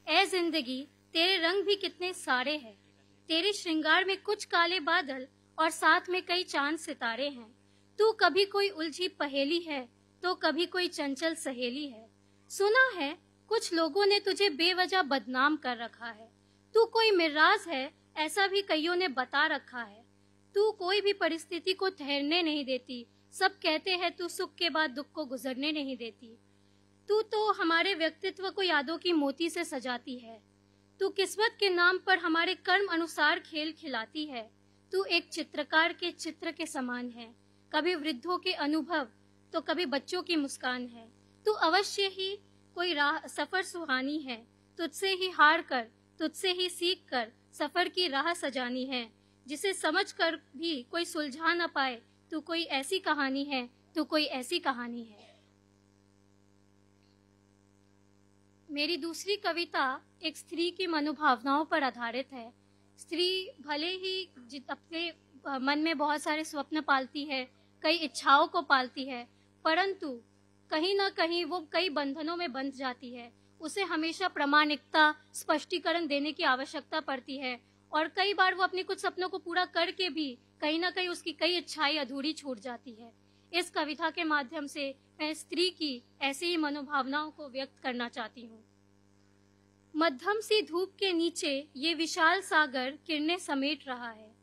ए जिंदगी तेरे रंग भी कितने सारे हैं, तेरे श्रृंगार में कुछ काले बादल और साथ में कई चांद सितारे हैं। तू कभी कोई उलझी पहेली है तो कभी कोई चंचल सहेली है। सुना है कुछ लोगों ने तुझे बेवजह बदनाम कर रखा है। तू कोई मिराज है ऐसा भी कईयों ने बता रखा है। तू कोई भी परिस्थिति को ठहरने नहीं देती, सब कहते हैं तू सुख के बाद दुख को गुजरने नहीं देती। तू तो हमारे व्यक्तित्व को यादों की मोती से सजाती है। तू किस्मत के नाम पर हमारे कर्म अनुसार खेल खिलाती है। तू एक चित्रकार के चित्र के समान है, कभी वृद्धों के अनुभव तो कभी बच्चों की मुस्कान है। तू अवश्य ही कोई राह सफर सुहानी है, तुझसे ही हार कर तुझसे ही सीख कर सफर की राह सजानी है, जिसे समझ कर भी कोई सुलझा न पाए। तू कोई ऐसी कहानी है, तू कोई ऐसी कहानी है। मेरी दूसरी कविता एक स्त्री की मनोभावनाओं पर आधारित है। स्त्री भले ही अपने मन में बहुत सारे स्वप्न पालती है, कई इच्छाओं को पालती है, परंतु कहीं ना कहीं वो कई बंधनों में बंध जाती है। उसे हमेशा प्रामाणिकता, स्पष्टीकरण देने की आवश्यकता पड़ती है और कई बार वो अपने कुछ सपनों को पूरा करके भी कहीं ना कहीं उसकी कई इच्छाएं अधूरी छूट जाती है। इस कविता के माध्यम से मैं स्त्री की ऐसी ही मनोभावनाओं को व्यक्त करना चाहती हूँ। मध्यम सी धूप के नीचे ये विशाल सागर किरणें समेट रहा है।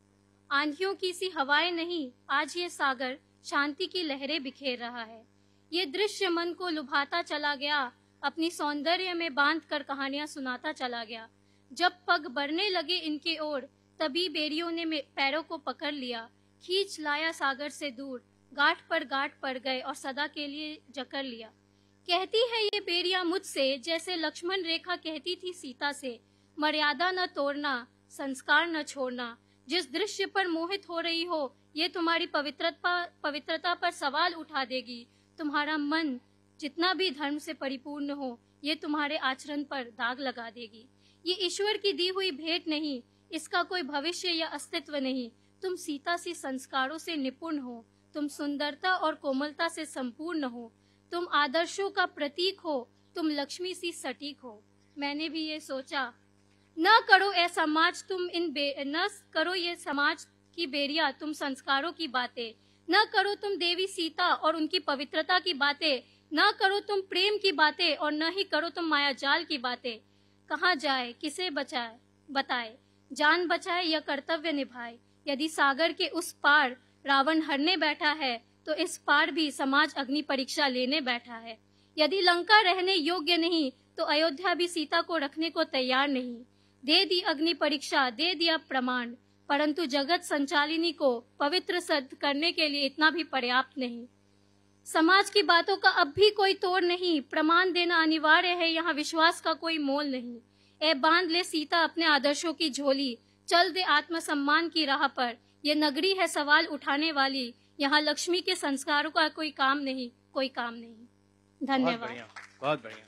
आंधियों की सी हवाएं नहीं, आज ये सागर शांति की लहरें बिखेर रहा है। ये दृश्य मन को लुभाता चला गया, अपनी सौंदर्य में बांध कर कहानियां सुनाता चला गया। जब पग बढ़ने लगे इनके ओर, तभी बेरियों ने पैरों को पकड़ लिया, खींच लाया सागर से दूर। गांठ पड़ गए और सदा के लिए जकड़ लिया। कहती है ये बेरियां मुझसे, जैसे लक्ष्मण रेखा कहती थी सीता से, मर्यादा न तोड़ना, संस्कार न छोड़ना। जिस दृश्य पर मोहित हो रही हो, ये तुम्हारी पवित्रता पर सवाल उठा देगी। तुम्हारा मन जितना भी धर्म से परिपूर्ण हो, ये तुम्हारे आचरण पर दाग लगा देगी। ये ईश्वर की दी हुई भेंट नहीं, इसका कोई भविष्य या अस्तित्व नहीं। तुम सीता सी संस्कारों से निपुण हो, तुम सुंदरता और कोमलता से संपूर्ण हो, तुम आदर्शों का प्रतीक हो, तुम लक्ष्मी सी सटीक हो। मैंने भी ये सोचा, न करो ये समाज की बेरिया तुम संस्कारों की बातें, न करो तुम देवी सीता और उनकी पवित्रता की बातें, न करो तुम प्रेम की बातें और न ही करो तुम मायाजाल की बातें। कहाँ जाए, किसे बताए, जान बचाए या कर्तव्य निभाए। यदि सागर के उस पार रावण हरने बैठा है, तो इस पार भी समाज अग्नि परीक्षा लेने बैठा है। यदि लंका रहने योग्य नहीं, तो अयोध्या भी सीता को रखने को तैयार नहीं। दे दी अग्नि परीक्षा, दे दिया प्रमाण, परंतु जगत संचालिनी को पवित्र सिद्ध करने के लिए इतना भी पर्याप्त नहीं। समाज की बातों का अब भी कोई तोड़ नहीं, प्रमाण देना अनिवार्य है, यहाँ विश्वास का कोई मोल नहीं। ए बांध ले सीता अपने आदर्शों की झोली, चल दे आत्मसम्मान की राह पर। ये नगरी है सवाल उठाने वाली, यहाँ लक्ष्मी के संस्कारों का कोई काम नहीं, कोई काम नहीं। धन्यवाद। बहुत बढ़िया।